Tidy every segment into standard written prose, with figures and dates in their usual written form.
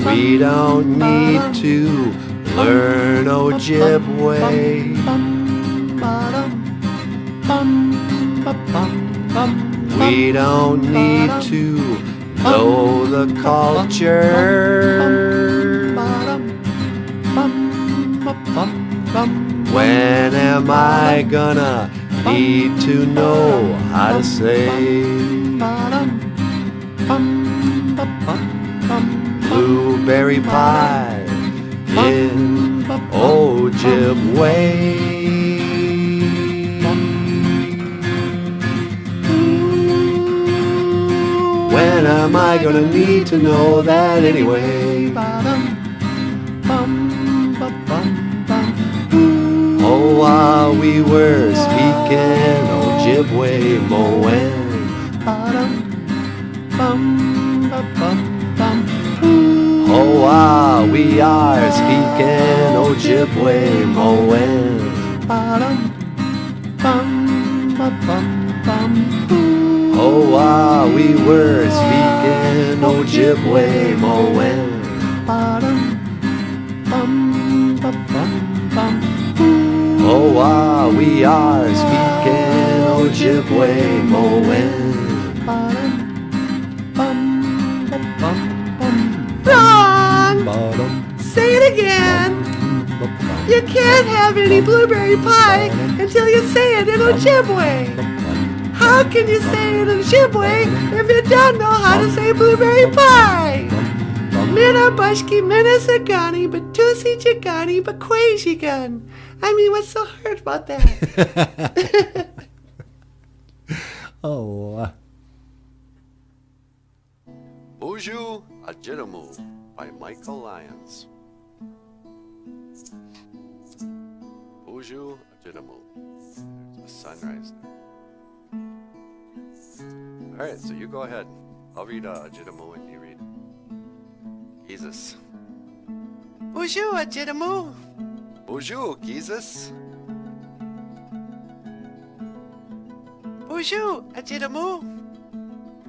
We don't need to learn Ojibwe. We don't need to know the culture. When am I gonna need to know how to say blueberry pie in Ojibwe? When am I gonna need to know that anyway? Oh, while we were speaking Ojibwe moen. Oh, while we are speaking Ojibwe moen. Oh, while we were speaking Ojibwe moen. Oh, while we are speaking Ojibwe moen. Wrong! Say it again! You can't have any blueberry pie until you say it in Ojibwe. How can you say it in Ojibwe if you don't know how to say blueberry pie? Mina bushki, mina sagani, batusi chigani, bakwajigan. I mean, what's so hard about that? Oh. BOOZHOO, AJIDAMOO by Michael Lyons. BOOZHOO, AJIDAMOO. There's a sunrise there. Alright, so you go ahead. I'll read AJIDAMOO and you read Jesus. BOOZHOO, AJIDAMOO. BOOZHOO, Jesus. BOOZHOO, AJIDAMOO.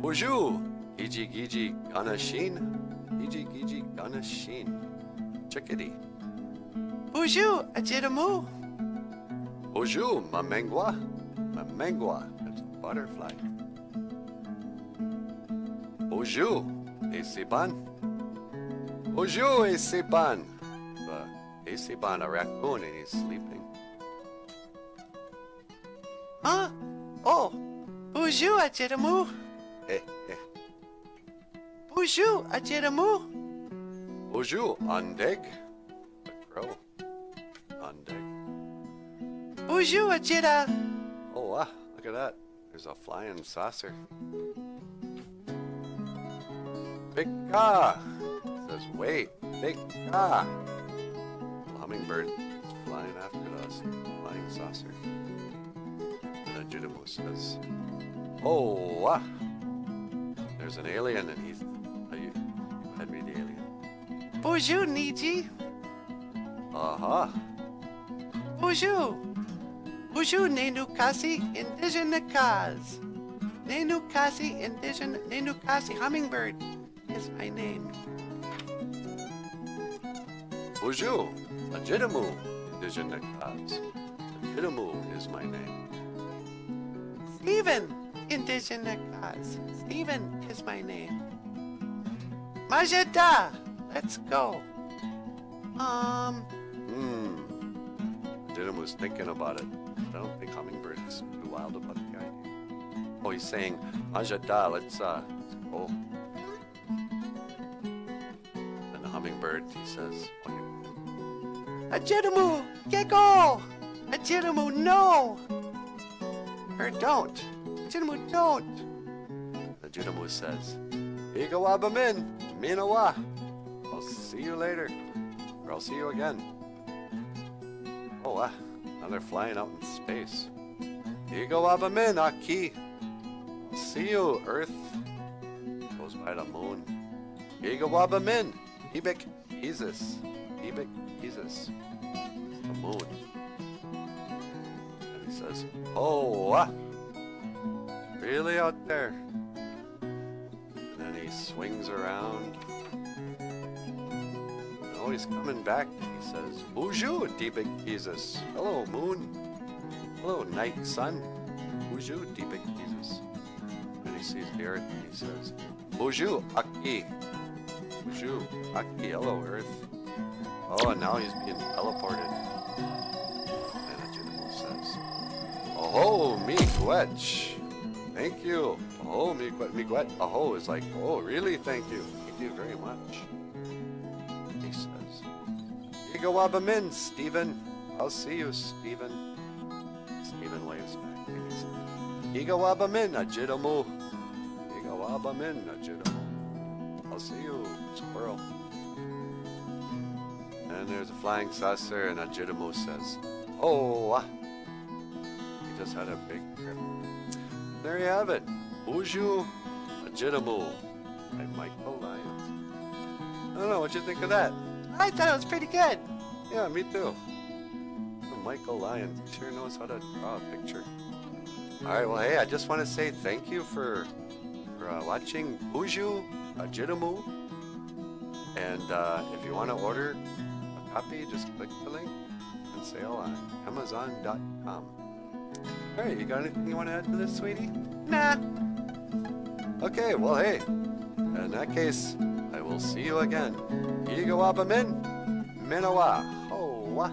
BOOZHOO, Gigi Gigi Ganashin. Gigi Gigi Ganashin. Chickadee. BOOZHOO, AJIDAMOO. BOOZHOO, Mamengwa. Mamengwa. That's a butterfly. BOOZHOO, Esiban. BOOZHOO, Esiban. Esiban, a raccoon, and he's sleeping. Huh? Oh, BOOZHOO, AJIDAMOO. Eh, eh. BOOZHOO, AJIDAMOO. BOOZHOO, Andeg. The crow. Andeg. BOOZHOO, Ajida. Oh, wow, look at that. There's a flying saucer. Big ka. It says, wait, big ka. Hummingbird is flying after us. Flying saucer. And AJIDAMOO says, oh, wow. There's an alien and he's... you had me the alien. BOOZHOO, Niji. Aha. BOOZHOO. BOOZHOO, Nenukasi, Indigenous. Nenukasi, Nenukasi, Hummingbird is my name. BOOZHOO, AJIDAMOO, Indigenous cause. AJIDAMOO is my name. Stephen, Indigenous cause. Stephen is my name. Majeda, let's go. AJIDAMOO's thinking about it. I don't think Hummingbird is too wild about the idea. Oh, he's saying, Majeda, let's go. And the Hummingbird, he says, oh, AJIDAMOO, get go. AJIDAMOO, no. Or don't. AJIDAMOO, don't. AJIDAMOO says, Igawabamin, Minawa. I'll see you later. Or I'll see you again. Oh, wow. Now they're flying out in space. Igawabamin, Aki. I'll see you, Earth. Goes by the moon. Igawabamin, Ibik, Jesus. Ibik, Jesus. The moon. And he says, oh, really out there? And then he he swings around. Oh, he's coming back. He says, BOOZHOO, Deepik Jesus. Hello, moon. Hello, night sun. BOOZHOO, Deepik Jesus. And he sees the earth and he says, BOOZHOO, Aki. BOOZHOO, Aki. Hello, earth. Oh, and now he's being teleported. And AJIDAMOO says, oh, miigwech. Thank you. Oh, miigwech. Oh, is like, oh, really? Thank you. Thank you very much. He says, Igawabamin, Stephen. I'll see you, Stephen. Stephen waves back. He says, Igawabamin, AJIDAMOO. Igawabamin, AJIDAMOO. I'll see you, squirrel. And there's a flying saucer, and AJIDAMOO says, oh, he just had a big trip. There you have it. BOOZHOO, AJIDAMOO, by Michael Lyons. I don't know, what you think of that? I thought it was pretty good. Yeah, me too. Michael Lyons sure knows how to draw a picture. Alright, well, hey, I just want to say thank you for watching BOOZHOO, AJIDAMOO. And if you want to order a copy, just click the link and sale on Amazon.com. Alright, you got anything you want to add to this, sweetie? Nah. Okay, well, hey, in that case, I will see you again. Igawabamin, Minawa, Hoa.